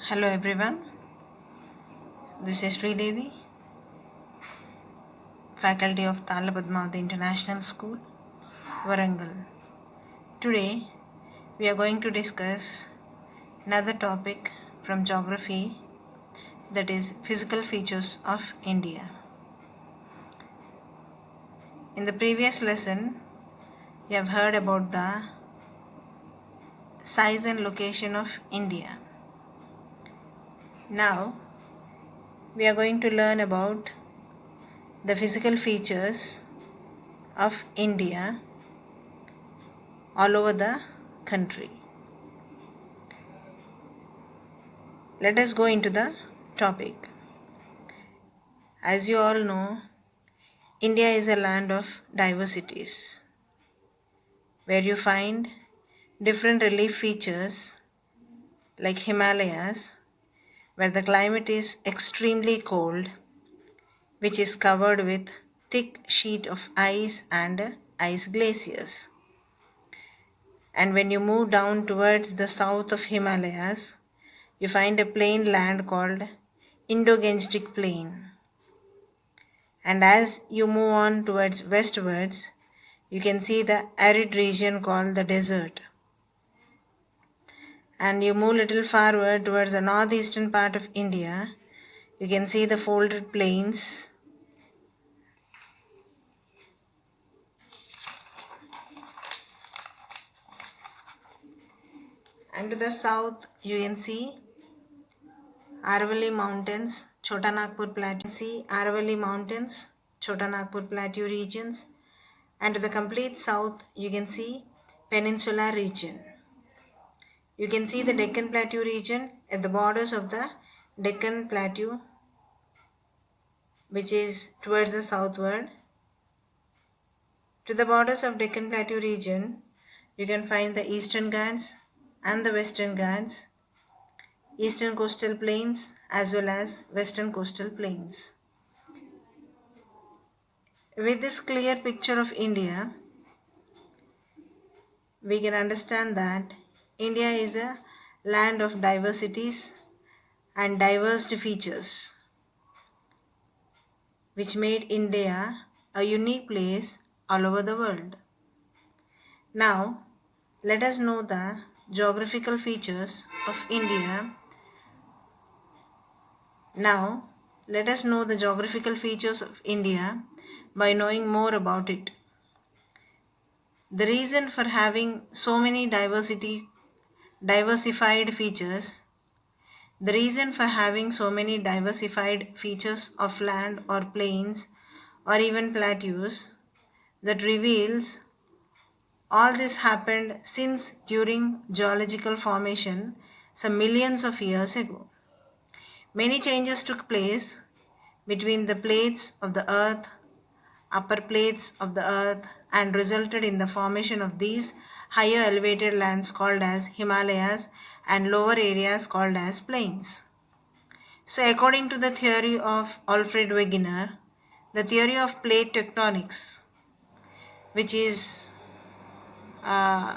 Hello everyone, this is Sri Devi, faculty of Tala Padmavati International School, Warangal. Today we are going to discuss another topic from geography, that is physical features of India. In the previous lesson, you have heard about the size and location of India. Now we are going to learn about the physical features of India all over the country. Let us go into the topic. As you all know, India is a land of diversities where you find different relief features like Himalayas, where the climate is extremely cold, which is covered with thick sheet of ice and ice glaciers. And when you move down towards the south of Himalayas, you find a plain land called Indo-Gangetic Plain. And as you move on towards westwards, you can see the arid region called the desert. And you move little forward towards the northeastern part of India, you can see the folded plains. And to the south, you can see Aravalli Mountains, Chota Nagpur Plateau. See Aravalli Mountains, Chota Nagpur Plateau regions. And to the complete south, you can see Peninsular region. You can see the Deccan Plateau region at the borders of the Deccan Plateau, which is towards the southward. To the borders of Deccan Plateau region, you can find the Eastern Ghats and the Western Ghats, Eastern Coastal Plains as well as Western Coastal Plains. With this clear picture of India, we can understand that India is a land of diversities and diverse features, which made India a unique place all over the world. Now, let us know the geographical features of India. Now, let us know the geographical features of India by knowing more about it. The reason for having so many diversified features, the reason for having so many diversified features of land or plains or even plateaus, that reveals all this happened since during geological formation some millions of years ago. Many changes took place between the plates of the earth, upper plates of the earth, and resulted in the formation of these higher elevated lands called as Himalayas and lower areas called as plains. So according to the theory of Alfred Wegener, the theory of plate tectonics, which is a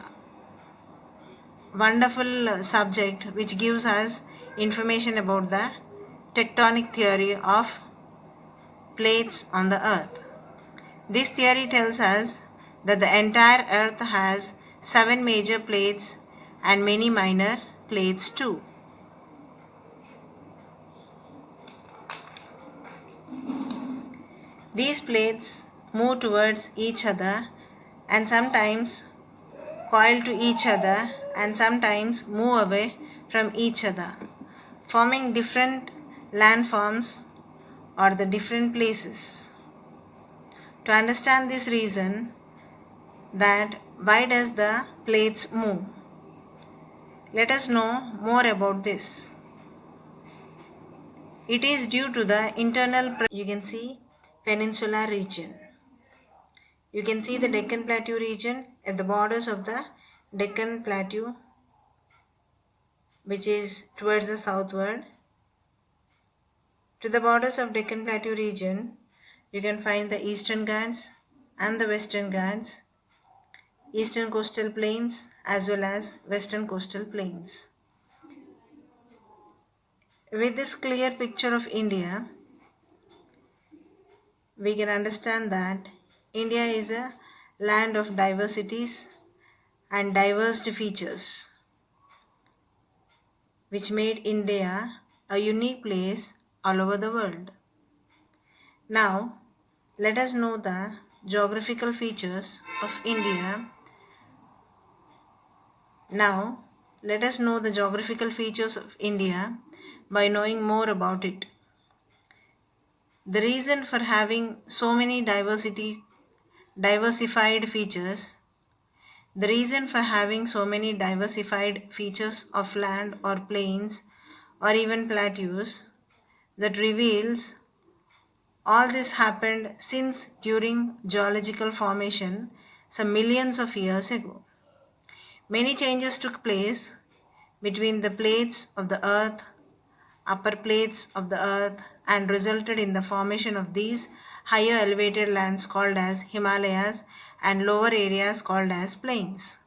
wonderful subject which gives us information about the tectonic theory of plates on the earth. This theory tells us that the entire earth has 7 major plates and many minor plates too. These plates move towards each other and sometimes coil to each other and sometimes move away from each other, forming different landforms or the different places. To understand this reason, that why does the plates move, let us know more about this. It is due to the internal you can see peninsular region. You can see the Deccan Plateau region at the borders of the Deccan Plateau, which is towards the southward. To the borders of Deccan Plateau region, you can find the Eastern Ghats and the Western Ghats, Eastern Coastal Plains as well as Western Coastal Plains. With this clear picture of India, we can understand that India is a land of diversities and diverse features, which made India a unique place all over the world. Now, let us know the geographical features of India. Now, let us know the geographical features of India by knowing more about it. The reason for having so many diversified features, the reason for having so many diversified features of land or plains or even plateaus that reveals all this happened since during geological formation some millions of years ago. Many changes took place between the plates of the earth, upper plates of the earth, and resulted in the formation of these higher elevated lands called as Himalayas and lower areas called as plains.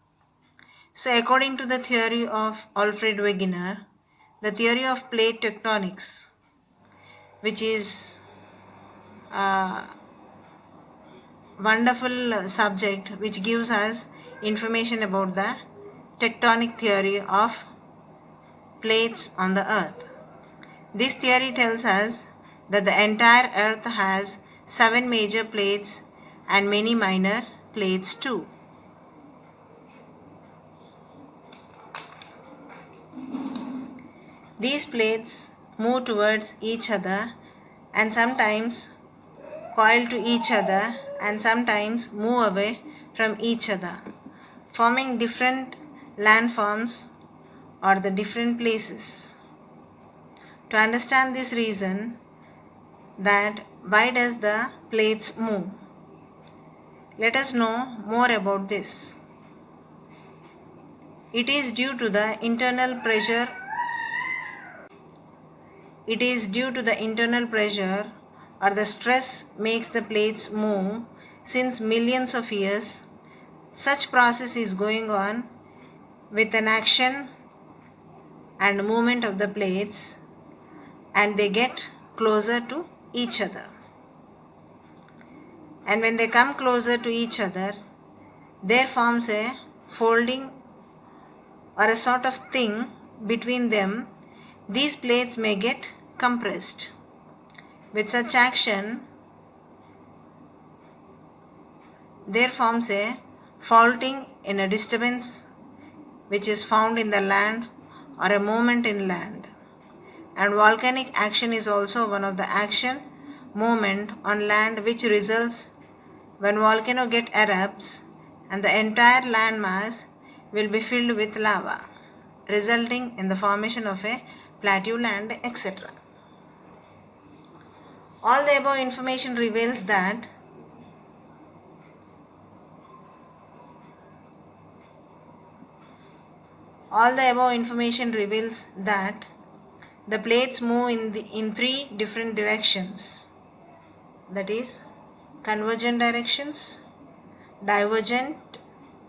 So, according to the theory of Alfred Wegener, the theory of plate tectonics, which is a wonderful subject which gives us information about the tectonic theory of plates on the earth. This theory tells us that the entire earth has 7 major plates and many minor plates too. These plates move towards each other and sometimes coil to each other and sometimes move away from each other, forming different landforms or the different places. To understand this reason that why does the plates move, let us know more about this. It is due to the internal pressure. It is due to the internal pressure or the stress makes the plates move since millions of years. Such process is going on with an action and movement of the plates, and they get closer to each other. And when they come closer to each other, there forms a folding or a sort of thing between them. These plates may get compressed. With such action, there forms a faulting in a disturbance which is found in the land or a movement in land. And volcanic action is also one of the action movement on land which results when volcano get erupts and the entire land mass will be filled with lava, resulting in the formation of a plateau land, etc. All the above information reveals that the plates move in 3 different directions, that is convergent directions, divergent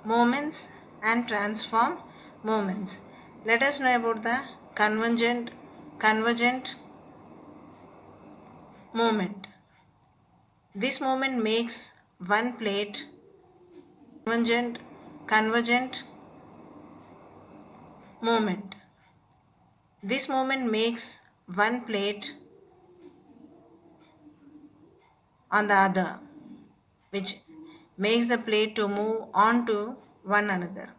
movements and transform movements. Let us know about the convergent movement. This movement makes one plate convergent movement. This movement makes one plate on the other, which makes the plate to move on to one another.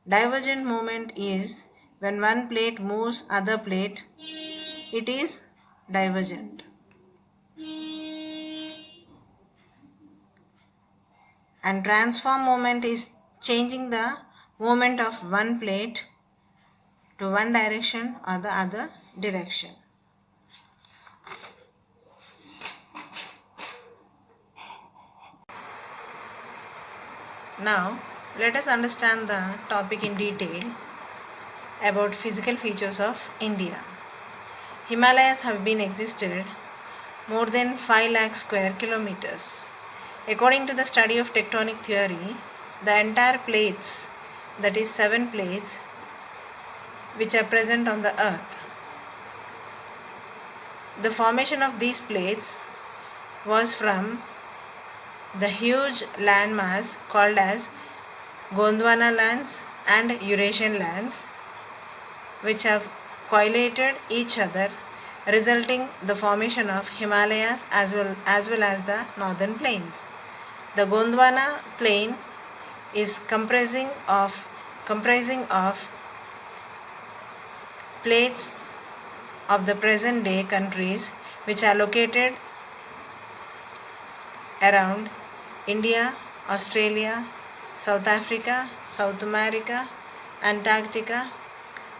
Divergent movement is when one plate moves other plate, it is divergent. And transform movement is changing the movement of one plate to one direction or the other direction. Now, let us understand the topic in detail about physical features of India. Himalayas have been existed more than 5 lakh square kilometers. According to the study of tectonic theory, the entire plates, that is 7 plates, which are present on the earth, The formation of these plates was from the huge landmass called as Gondwana lands and Eurasian lands, which have collated each other, resulting the formation of Himalayas as well as the northern plains. The Gondwana plain is comprising of plates of the present day countries which are located around India, Australia, South Africa, South America, Antarctica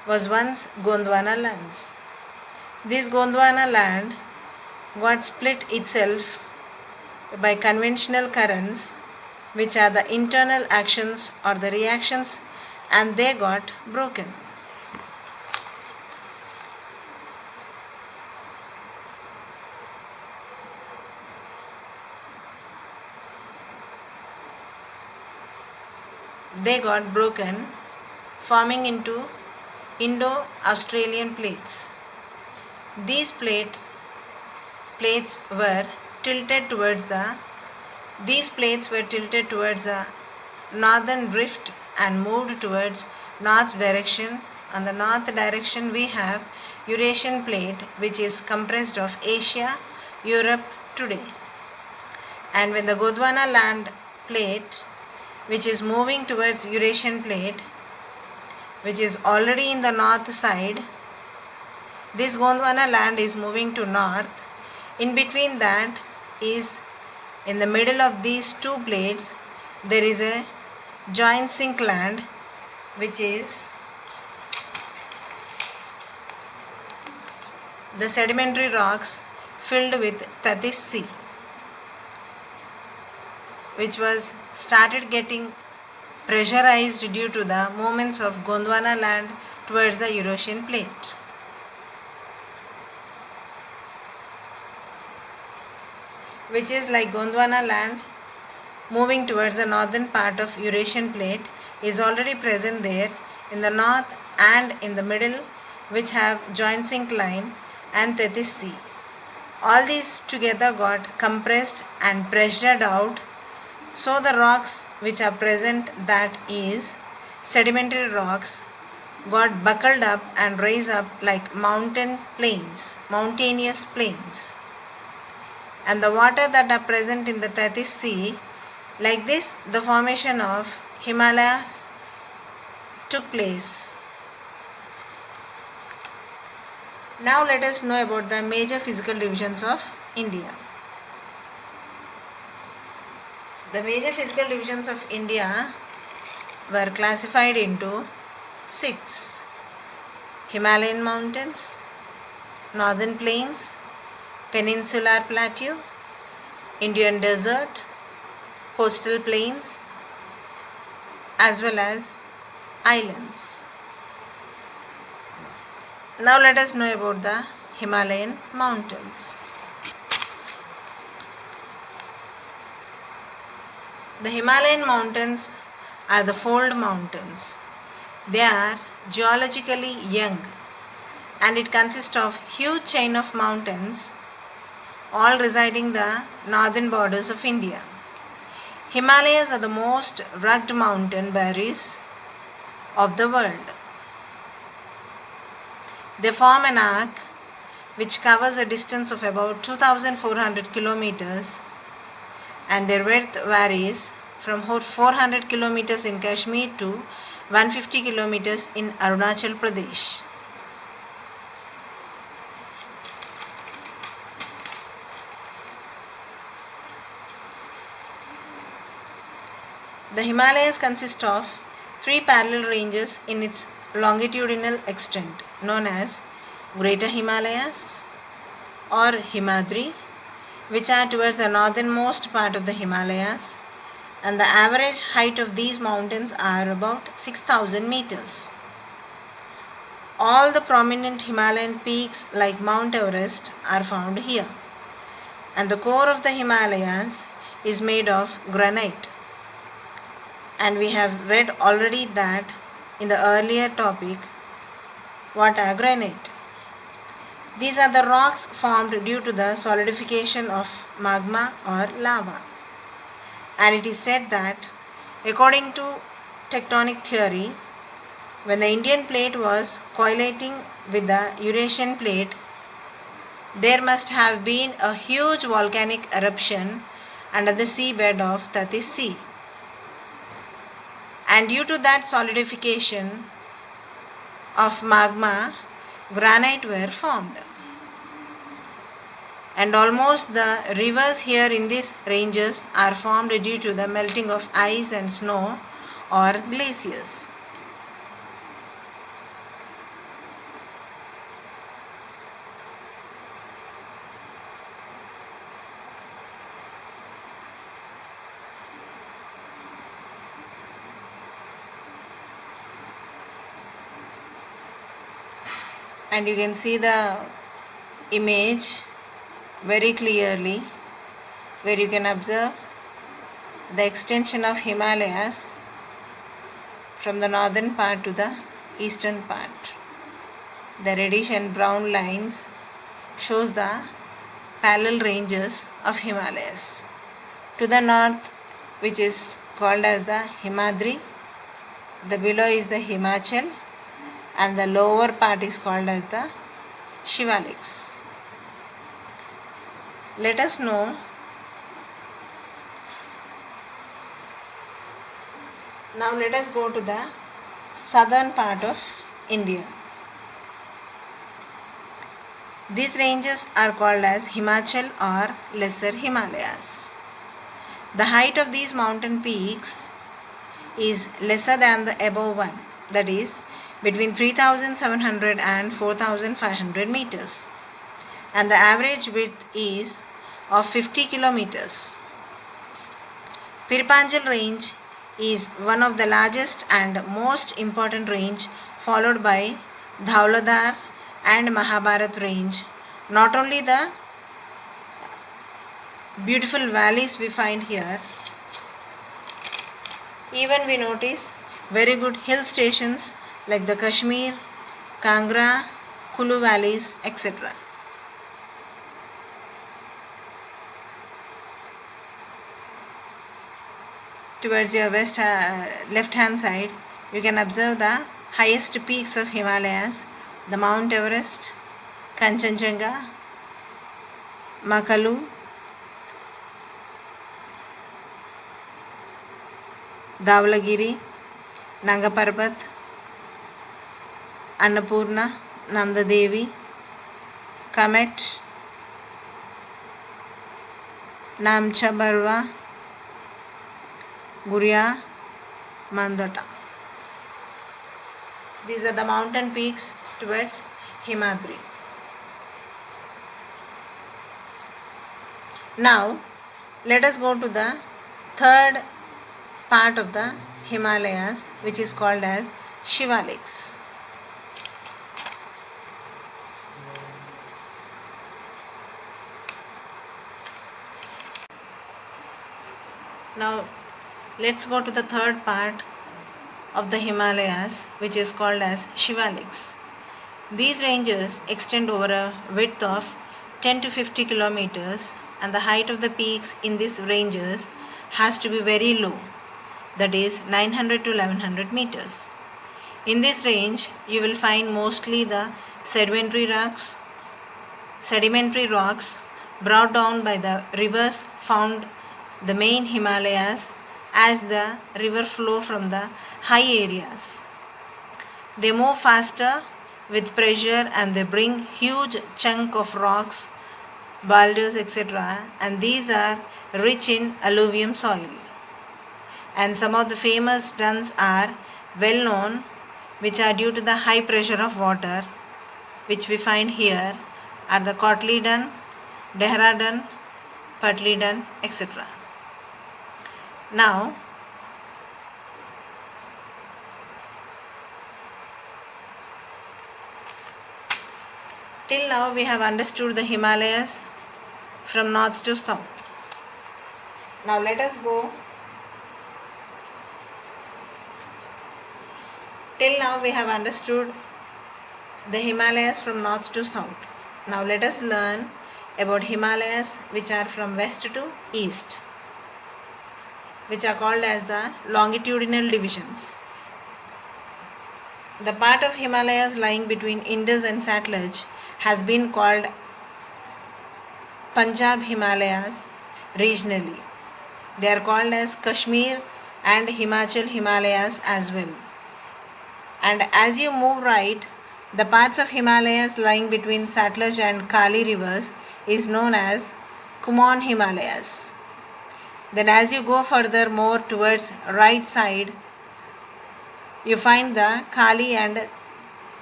was once Gondwana lands. This Gondwana land got split itself by conventional currents, which are the internal actions or the reactions, and they got broken. They got broken, forming into Indo-Australian plates. These plates were tilted towards the these plates were tilted towards the northern drift and moved towards north direction. On the north direction we have Eurasian plate, which is comprised of Asia, Europe today. And when the Gondwana land plate, which is moving towards Eurasian plate, which is already in the north side, this Gondwana land is moving to north. In between that is, in the middle of these two plates, there is a joint sink land, which is the sedimentary rocks filled with Tethys Sea, which was started getting pressurized due to the movements of Gondwana land towards the Eurasian plate. Which is like Gondwana land moving towards the northern part of Eurasian plate is already present there in the north and in the middle, which have joint sink line and Tethys Sea. All these together got compressed and pressured out, so the rocks which are present, that is sedimentary rocks, got buckled up and raised up like mountainous plains. And the water that are present in the Tethys Sea, like this the formation of Himalayas took place. Now let us know about the major physical divisions of India. The major physical divisions of India were classified into 6: Himalayan mountains, northern plains, peninsular plateau, Indian desert, coastal plains, as well as islands. Now let us know about the Himalayan mountains. The Himalayan mountains are the fold mountains. They are geologically young, and it consists of huge chain of mountains, all residing the northern borders of India. Himalayas are the most rugged mountain barriers of the world. They form an arc which covers a distance of about 2,400 kilometers, and their width varies from 400 kilometers in Kashmir to 150 kilometers in Arunachal Pradesh. The Himalayas consist of 3 parallel ranges in its longitudinal extent, known as Greater Himalayas or Himadri, which are towards the northernmost part of the Himalayas, and the average height of these mountains are about 6,000 meters. All the prominent Himalayan peaks like Mount Everest are found here, and the core of the Himalayas is made of granite. And we have read already that in the earlier topic, what are granite. These are the rocks formed due to the solidification of magma or lava. And it is said that, according to tectonic theory, when the Indian plate was collating with the Eurasian plate, there must have been a huge volcanic eruption under the seabed of Tatis Sea. And due to that solidification of magma, granite were formed. And almost the rivers here in these ranges are formed due to the melting of ice and snow or glaciers. And you can see the image very clearly, where you can observe the extension of Himalayas from the northern part to the eastern part. The reddish and brown lines shows the parallel ranges of Himalayas. To the north, which is called as the Himadri, the below is the Himachal, and the lower part is called as the Shivaliks. Let us know now. Let us go to the southern part of India. These ranges are called as Himachal or Lesser Himalayas. The height of these mountain peaks is lesser than the above one, that is between 3,700 and 4,500 meters, and the average width is of 50 kilometers. Pirpanjal range is one of the largest and most important range, followed by Dhauladhar and Mahabharat range. Not only the beautiful valleys we find here, even we notice very good hill stations like the Kashmir, Kangra, Kulu valleys, etc. Towards your left hand side, you can observe the highest peaks of Himalayas, the Mount Everest, Kanchenjunga, Makalu, Dhaulagiri, Nanga Parbat, Annapurna, Nanda Devi, Kamet, Namcha Barwa, Guria, Mandata. These are the mountain peaks towards Himadri. Now, let us go to the third part of the Himalayas, which is called as Shivaliks. Now, let's go to the third part of the Himalayas, which is called as Shivaliks. These ranges extend over a width of 10 to 50 kilometers, and the height of the peaks in these ranges has to be very low, that is 900 to 1100 meters. In this range, you will find mostly the sedimentary rocks brought down by the rivers found the main Himalayas as the river flow from the high areas. They move faster with pressure and they bring huge chunk of rocks, boulders, etc., and these are rich in alluvium soil. And some of the famous duns are well known, which are due to the high pressure of water, which we find here are the Kotli Dun, Dehra Dun, Patli Dun, etc. Now, till now we have understood the Himalayas from north to south. Now let us go. Till now we have understood the Himalayas from north to south. Now let us learn about Himalayas, which are from west to east, which are called as the longitudinal divisions. The part of Himalayas lying between Indus and Satluj has been called Punjab Himalayas regionally. They are called as Kashmir and Himachal Himalayas as well. And as you move right, the parts of Himalayas lying between Satluj and Kali rivers is known as Kumaon Himalayas. Then as you go further more towards right side, you find the Kali and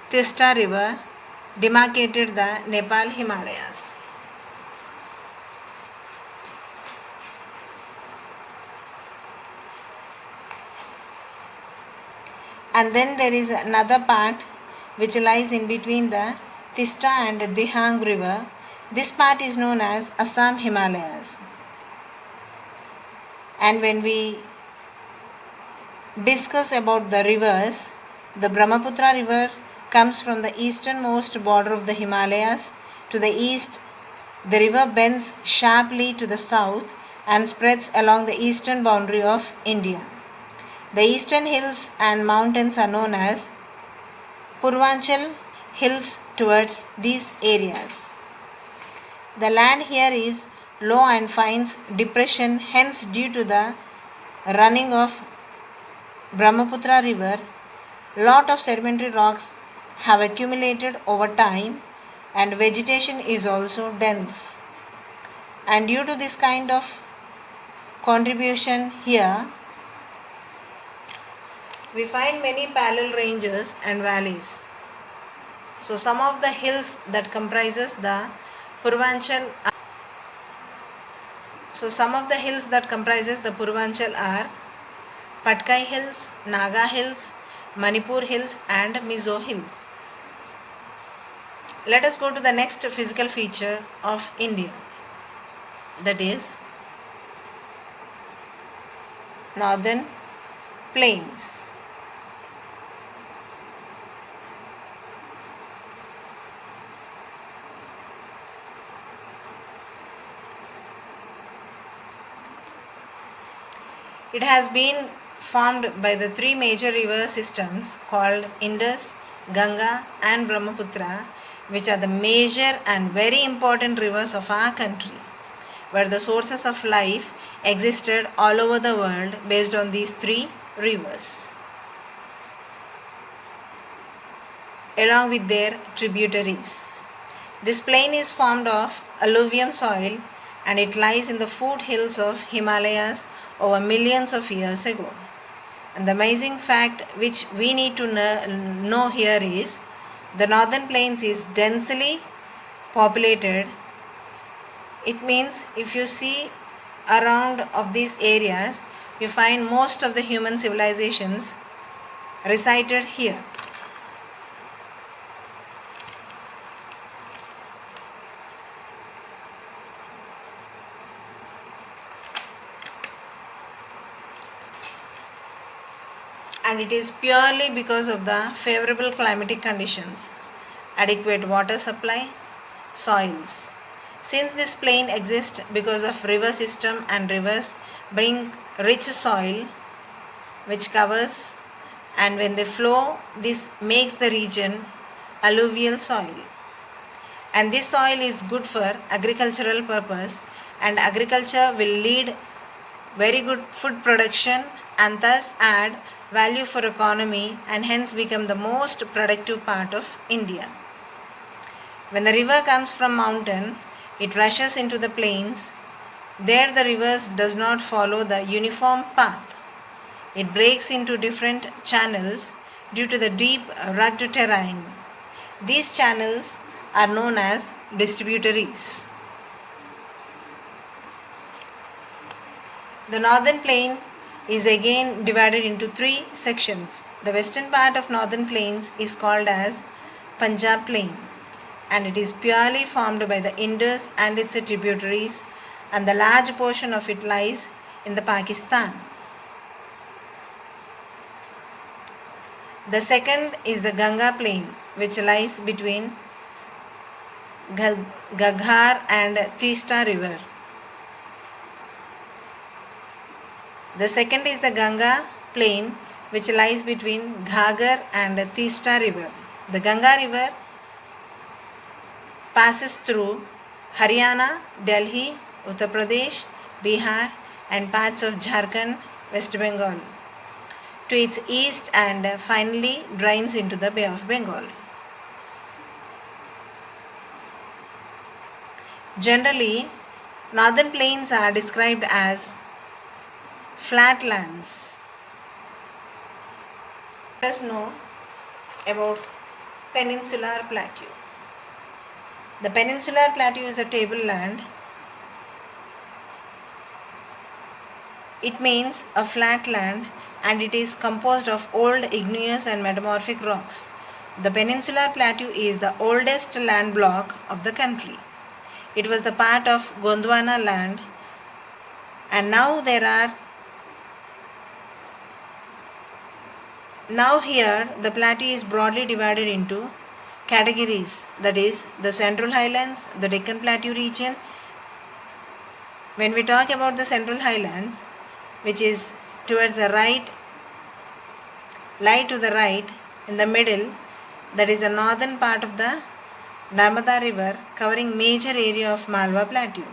Tista river demarcated the Nepal Himalayas. And then there is another part which lies in between the Tista and Dihang river. This part is known as Assam Himalayas. And when we discuss about the rivers, the Brahmaputra river comes from the easternmost border of the Himalayas. To the east, the river bends sharply to the south and spreads along the eastern boundary of India. The eastern hills and mountains are known as Purvanchal hills towards these areas. The land here is low and finds depression, hence due to the running of Brahmaputra river, lot of sedimentary rocks have accumulated over time and vegetation is also dense. And due to this kind of contribution here, we find many parallel ranges and valleys. So some of the hills that comprises the Purvanchal are Patkai Hills, Naga Hills, Manipur Hills and Mizo Hills. Let us go to the next physical feature of India, that is Northern Plains. It has been formed by the three major river systems called Indus, Ganga and Brahmaputra, which are the major and very important rivers of our country, where the sources of life existed all over the world based on these three rivers, along with their tributaries. This plain is formed of alluvium soil and it lies in the foothills of Himalayas over millions of years ago. And the amazing fact which we need to know here is the northern plains is densely populated. It means if you see around of these areas, you find most of the human civilizations resided here. And it is purely because of the favorable climatic conditions, adequate water supply, soils. Since this plain exists because of river system and rivers bring rich soil which covers, and when they flow this makes the region alluvial soil. And this soil is good for agricultural purpose, and agriculture will lead very good food production and thus add value for economy and hence become the most productive part of India. When the river comes from mountain, it rushes into the plains. There the river does not follow the uniform path. It breaks into different channels due to the deep rugged terrain. These channels are known as distributaries. The northern plain is again divided into three sections. The western part of northern plains is called as Punjab plain, and it is purely formed by the Indus and its tributaries, and the large portion of it lies in the Pakistan. The second is the Ganga plain, which lies between Gaghar and Teesta river. The second is the Ganga plain, which lies between Ghagar and Teesta river. The Ganga river passes through Haryana, Delhi, Uttar Pradesh, Bihar, and parts of Jharkhand, West Bengal to its east and finally drains into the Bay of Bengal. Generally, northern plains are described as flatlands. Let us know about peninsular plateau. The peninsular plateau is a tableland. It means a flat land and it is composed of old igneous and metamorphic rocks. The peninsular plateau is the oldest land block of the country. It was a part of Gondwana land, and now here the plateau is broadly divided into categories, that is the Central Highlands, the Deccan Plateau region. When we talk about the Central Highlands, which is towards the right, lie to the right in the middle, that is the northern part of the Narmada river covering major area of Malwa Plateau.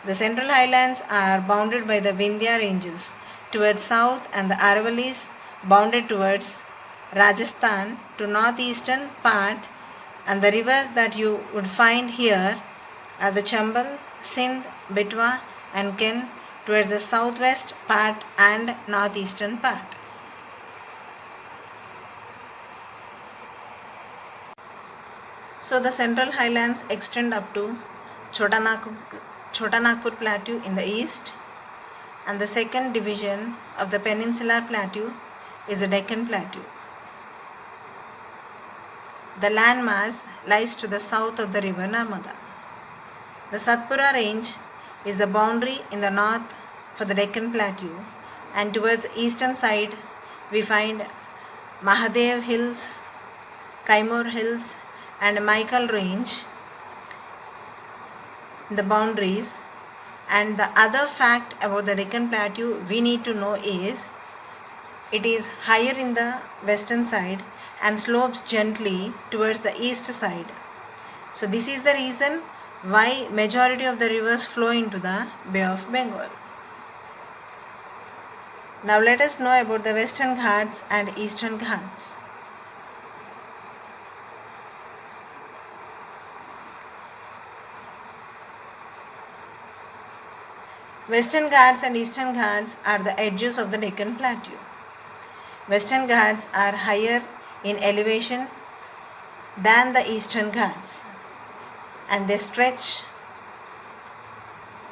The Central Highlands are bounded by the Vindhya ranges towards south and the Aravallis bounded towards Rajasthan to northeastern part, and the rivers that you would find here are the Chambal, Sindh, Betwa and Ken towards the southwest part and northeastern part. So the Central Highlands extend up to Chota Nagpur Plateau in the east, and the second division of the Peninsular Plateau is the Deccan Plateau. The landmass lies to the south of the river Narmada. The Satpura range is the boundary in the north for the Deccan Plateau, and towards the eastern side we find Mahadev Hills, Kaimur Hills and Michael Range in the boundaries. And the other fact about the Deccan Plateau we need to know is it is higher in the western side and slopes gently towards the east side. So this is the reason why majority of the rivers flow into the Bay of Bengal. Now let us know about the Western Ghats and Eastern Ghats. Western Ghats and Eastern Ghats are the edges of the Deccan Plateau. Western Ghats are higher in elevation than the Eastern Ghats, and the stretch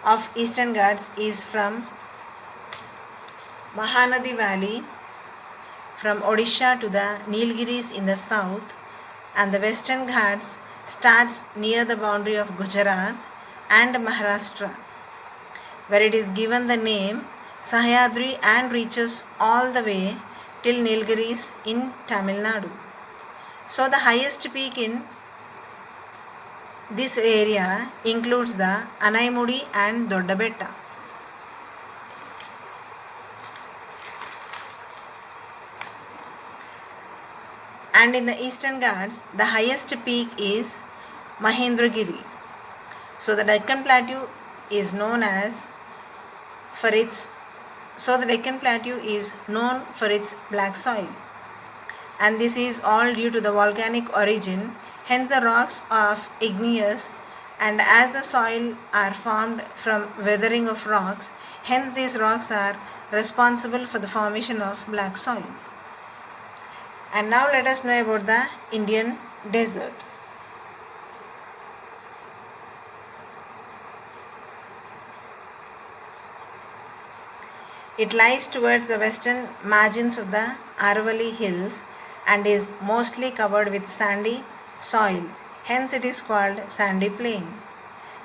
of Eastern Ghats is from Mahanadi Valley from Odisha to the Nilgiris in the south, and the Western Ghats starts near the boundary of Gujarat and Maharashtra, where it is given the name Sahyadri and reaches all the way till Nilgiris in Tamil Nadu. So the highest peak in this area includes the Anaimudi and Doddabetta. And in the Eastern Ghats, the highest peak is Mahendragiri. So the Deccan Plateau is known for its black soil, and this is all due to the volcanic origin. Hence the rocks of igneous, and as the soil are formed from weathering of rocks, hence these rocks are responsible for the formation of black soil. And now let us know about the Indian desert. It lies towards the western margins of the Aravalli Hills and is mostly covered with sandy soil. Hence it is called sandy plain.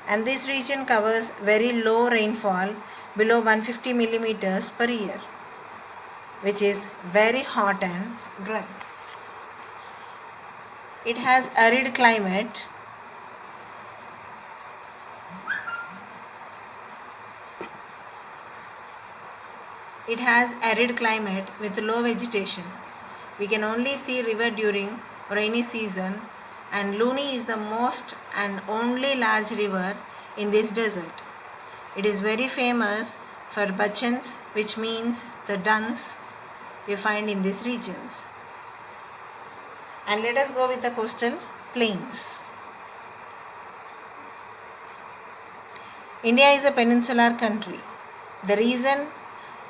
And this region covers very low rainfall below 150 millimeters per year, which is very hot and dry. It has arid climate It has arid climate with low vegetation. We can only see river during rainy season, and Luni is the most and only large river in this desert. It is very famous for bachans, which means the duns you find in these regions. And let us go with the coastal plains. India is a peninsular country. The reason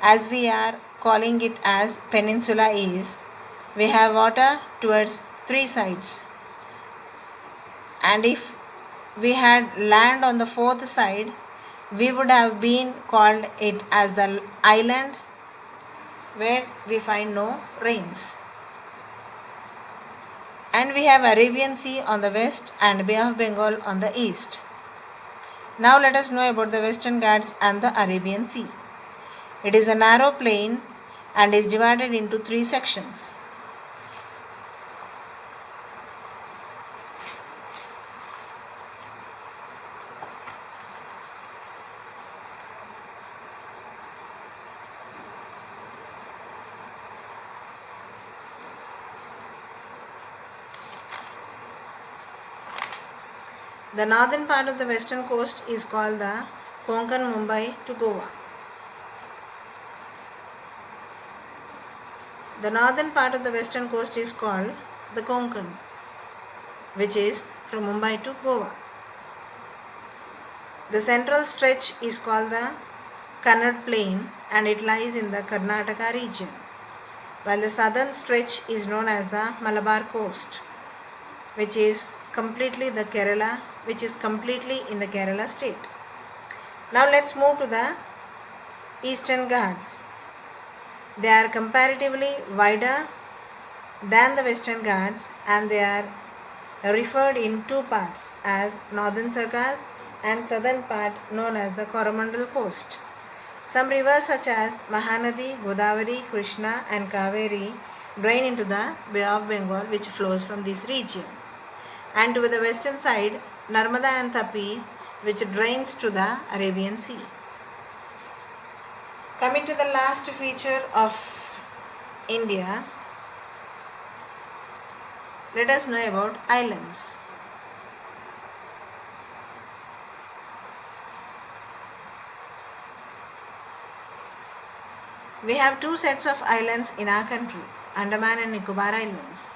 as we are calling it as peninsula is we have water towards three sides, and if we had land on the fourth side, we would have been called it as the island where we find no rains. And we have Arabian Sea on the west and Bay of Bengal on the east. Now let us know about the Western Ghats and the Arabian Sea. It is a narrow plain and is divided into three sections. The northern part of the western coast is called the Konkan, Mumbai to Goa. The northern part of the western coast is called the Konkan, which is from Mumbai to Goa. The central stretch is called the Kannada Plain and it lies in the Karnataka region, while the southern stretch is known as the Malabar Coast, which is completely in the Kerala state. Now let's move to the Eastern Ghats. They are comparatively wider than the Western Ghats and they are referred in two parts as Northern Sargas and southern part known as the Coromandel Coast. Some rivers such as Mahanadi, Godavari, Krishna and Kaveri drain into the Bay of Bengal, which flows from this region. And to the western side, Narmada and Tapi, which drains to the Arabian Sea. Coming to the last feature of India, let us know about islands. We have two sets of islands in our country, Andaman and Nicobar Islands,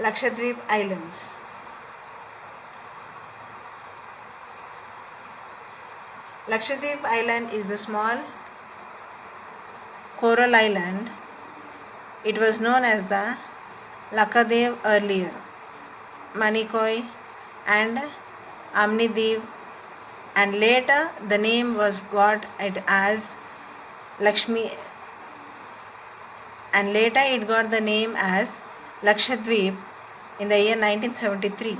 Lakshadweep Islands. Lakshadweep Island is the small coral island. It was known as the Lakadev earlier, Manikoi and Amnidev, and later the name was got it as Lakshmi, and later it got the name as Lakshadweep in the year 1973,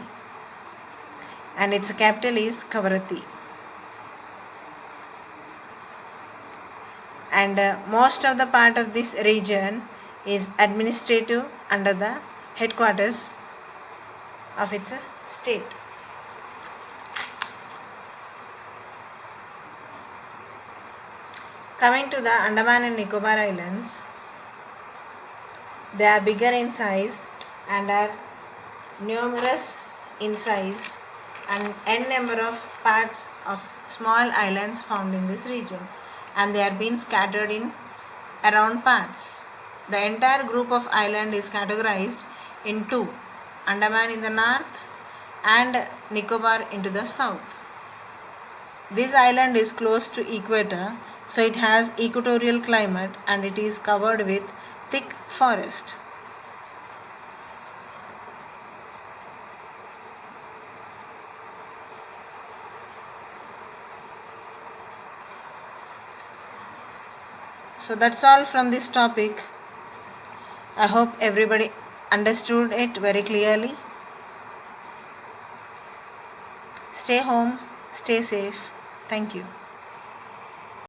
and its capital is Kavaratti. And most of the part of this region is administrative under the headquarters of its state. Coming to the Andaman and Nicobar Islands, they are bigger in size and are numerous in size and n number of parts of small islands found in this region, and they are being scattered in around parts. The entire group of island is categorized in two, Andaman in the north and Nicobar into the south. This island is close to equator, so it has equatorial climate and it is covered with thick forest. So that's all from this topic. I hope everybody understood it very clearly. Stay home, stay safe. Thank you.